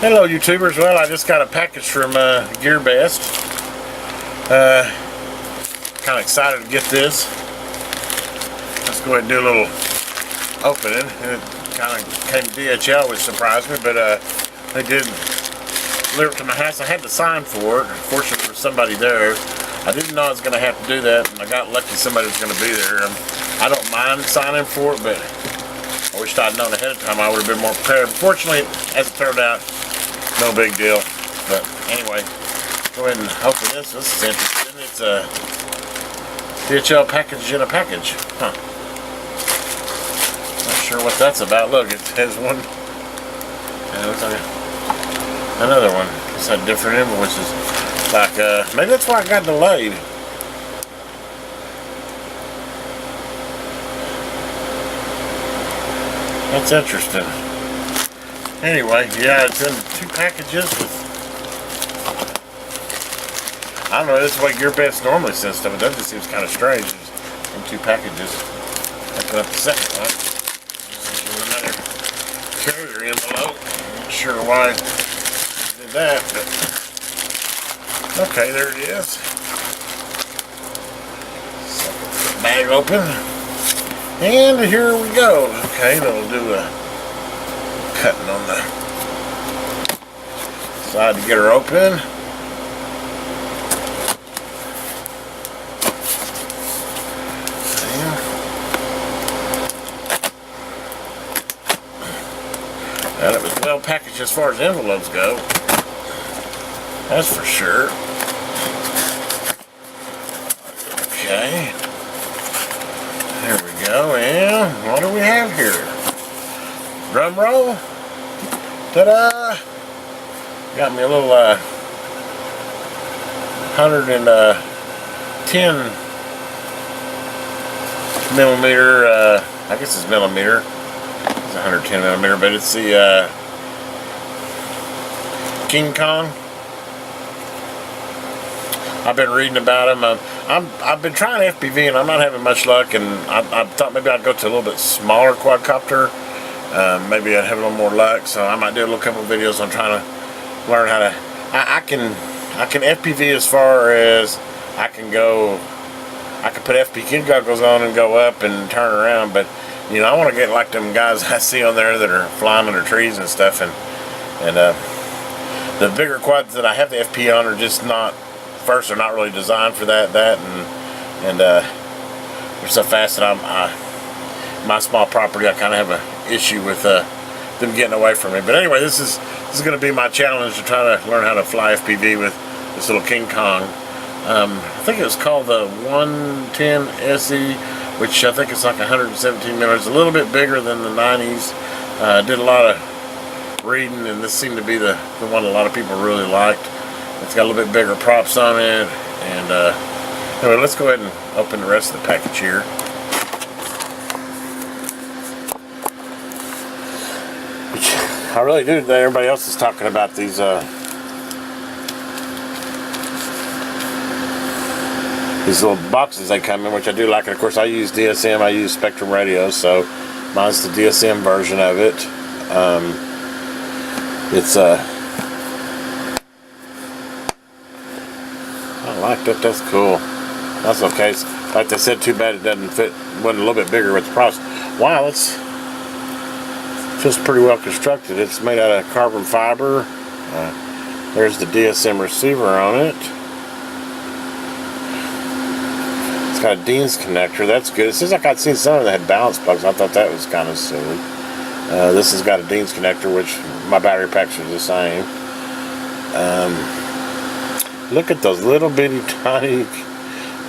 Hello YouTubers, well I just got a package from Gearbest. Kind of excited to get this. Let's go ahead and do a little opening. It kind of came DHL, which surprised me, but they did deliver it to my house. I had to sign for it. Fortunately for somebody there. I didn't know I was going to have to do that, and I got lucky somebody was going to be there. I don't mind signing for it, but I wished I'd known ahead of time. I would have been more prepared. Fortunately, as it turned out, no big deal. But anyway, go ahead and open this. This is interesting. It's a DHL package in a package. Huh. Not sure what that's about. Look, it has one. It looks like another one. It's had different invoices. Like, maybe that's why it got delayed. That's interesting. Anyway, yeah, it's in 2 packages with, I don't know, this is the way Gearbest normally sends stuff. It does just seems kind of strange. It's in 2 packages. Open up the second one. This is another carrier envelope. Not sure why I did that, but okay, there it is. Second bag open. And here we go. Okay, that'll do a cutting on the side to get her open. And it was well packaged as far as envelopes go. That's for sure. Okay. There we go. And what do we have here? Drum roll. Ta-da! Got me a little 110 millimeter, I guess it's millimeter. It's 110 millimeter, but it's the King Kong. I've been reading about them. I've been trying FPV and I'm not having much luck, and I thought maybe I'd go to a little bit smaller quadcopter. Maybe I'd have a little more luck, so I might do a little couple of videos on trying to learn how to. I can FPV as far as I can go. I can put FPV goggles on and go up and turn around, but you know I want to get like them guys I see on there that are flying under trees and stuff, and the bigger quads that I have the FP on are just not. First, they're not really designed for that, and they're so fast that my small property, I kind of have an issue with them getting away from me. But anyway, this is going to be my challenge to try to learn how to fly FPV with this little King Kong. I think it was called the 110 SE, which I think is like 117 millimeters, a little bit bigger than the 90s. Did a lot of reading, and this seemed to be the one a lot of people really liked. It's got a little bit bigger props on it, and anyway, let's go ahead and open the rest of the package here. Which I really do. Everybody else is talking about these little boxes they come in, which I do like. And of course, I use DSM. I use Spectrum radios, so mine's the DSM version of it. It's I like that. That's cool. That's okay. Like they said, too bad it doesn't fit. Wasn't a little bit bigger with the props. Wow, it's just pretty well constructed. It's made out of carbon fiber. There's the DSM receiver on it. It's got a Dean's connector. That's good. It seems like I'd seen some of them that had balance plugs. I thought that was kind of silly. This has got a Dean's connector, which my battery packs are the same. Look at those little bitty tiny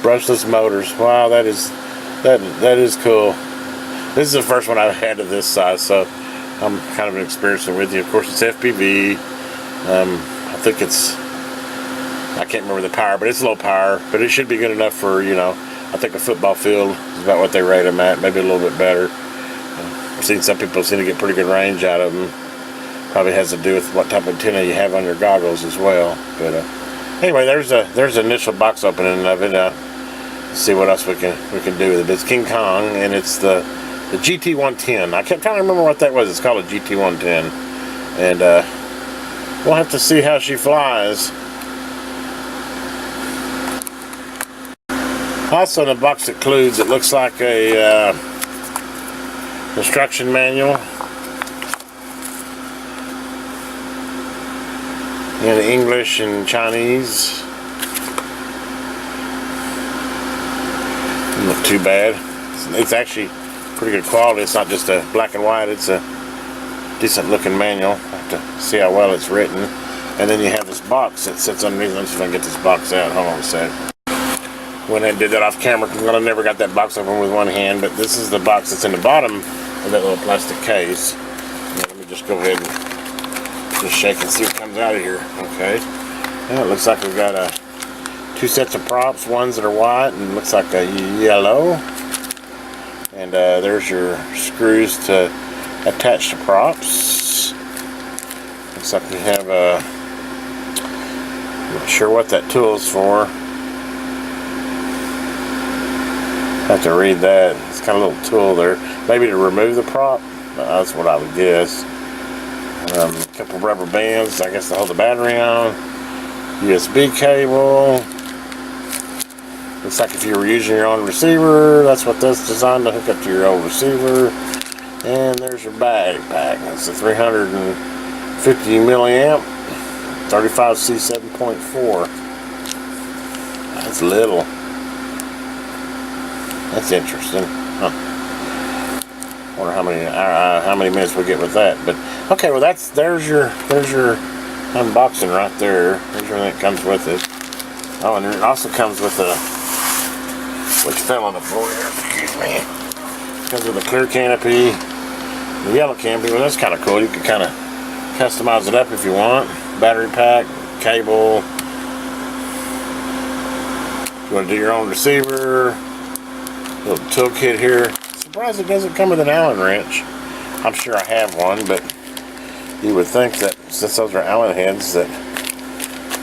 brushless motors. Wow, that is cool. This is the first one I've had of this size, so I'm kind of experiencing with you. Of course, it's FPV. I think I can't remember the power, but it's low power. But it should be good enough for, you know, I think a football field is about what they rate them at, maybe a little bit better. I've seen some people seem to get pretty good range out of them. Probably has to do with what type of antenna you have on your goggles as well. But anyway, there's an initial box opening of it. Let's see what else we can do with it. It's King Kong, and it's the GT110. I kept trying to remember what that was. It's called a GT110, and we'll have to see how she flies. Also in the box includes, it looks like a instruction manual in English and Chinese. Doesn't look too bad. It's actually pretty good quality. It's not just a black and white, it's a decent looking manual. Have to see how well it's written. And then you have this box that sits underneath. Let me see if I can get this box out. Hold on a sec. When I did that off camera, I never got that box open with one hand, but this is the box that's in the bottom of that little plastic case. Now, let me just go ahead and just shake and see what comes out of here. Okay. Yeah, it looks like we've got two sets of props, ones that are white and looks like a yellow. And there's your screws to attach the props. Looks like we have I'm not sure what that tool is for. Have to read that. It's kind of a little tool there. Maybe to remove the prop. That's what I would guess. A couple of rubber bands, I guess, to hold the battery on. USB cable. Looks like if you were using your own receiver, that's what that's designed to hook up to your old receiver. And there's your backpack. It's a 350 milliamp, 35C 7.4. That's little. That's interesting. Huh. Wonder how many minutes we get with that. But okay, well there's your unboxing right there. There's everything that comes with it. Oh, and it also comes with which fell on the floor here. Excuse me. Comes with a clear canopy, the yellow canopy. Well, that's kind of cool. You can kind of customize it up if you want. Battery pack, cable. If you want to do your own receiver. Little toolkit here. Surprised it doesn't come with an Allen wrench. I'm sure I have one, but you would think that since those are Allen heads that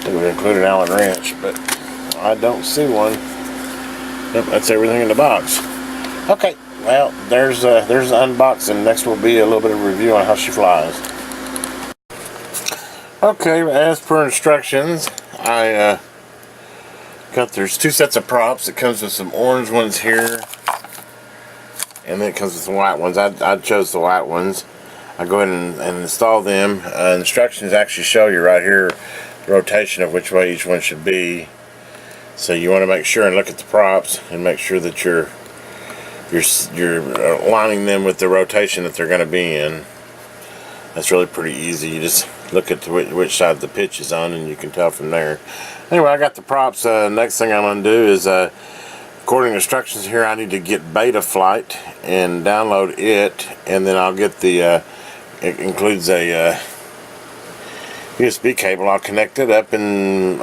it would include an Allen wrench, but I don't see one. Yep, that's everything in the box. Okay, well, there's the unboxing. Next will be a little bit of review on how she flies. Okay, as per instructions, there's two sets of props. It comes with some orange ones here, and then it comes with some white ones. I chose the white ones. I go ahead and install them. Instructions actually show you right here the rotation of which way each one should be. So you want to make sure and look at the props and make sure that you're aligning them with the rotation that they're going to be in. That's really pretty easy. You just look at which side the pitch is on, and you can tell from there. Anyway, I got the props. Next thing I'm going to do is, according to instructions here, I need to get Beta Flight and download it, and then I'll get the, it includes a USB cable. I'll connect it up and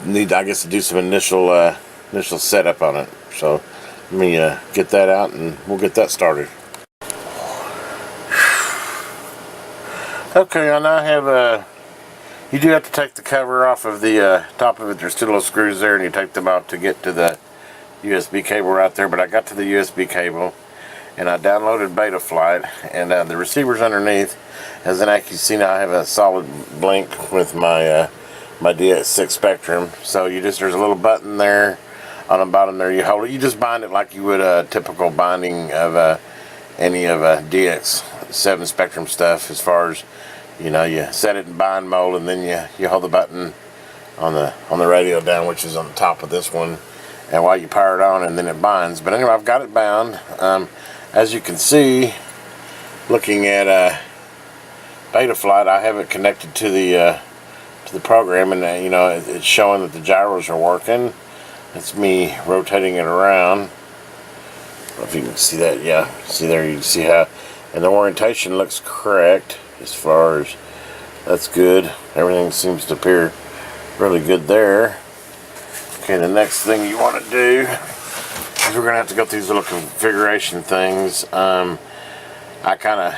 need, I guess, to do some initial setup on it. So let me get that out and we'll get that started. Okay, I now have you do have to take the cover off of the top of it. There's two little screws there, and you take them out to get to the USB cable right there. But I got to the USB cable, and I downloaded Beta Flight, and the receiver's underneath. As an you can see now, I have a solid blink with my my DX6 Spectrum. So there's a little button there on the bottom there. You hold it. You just bind it like you would a typical binding of any of DX7 Spectrum stuff. As far as you set it in bind mode, and then you hold the button on the radio down, which is on the top of this one, and while you power it on, and then it binds. But anyway, I've got it bound. As you can see, looking at Beta Flight, I have it connected to the program, and it's showing that the gyros are working. It's me rotating it around. I don't know if you can see that. Yeah, see there. You can see how, and the orientation looks correct. As far as that's good, everything seems to appear really good there. Okay, the next thing you want to do is we're going to have to go through these little configuration things. I kind of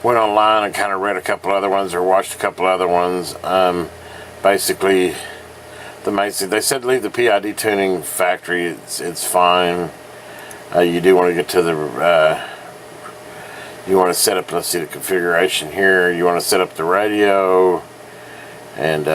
went online and kind of read a couple other ones or watched a couple other ones. Basically, they said leave the PID tuning factory. It's fine. You do want to get to the you want to set up, let's see the configuration here, you want to set up the radio, and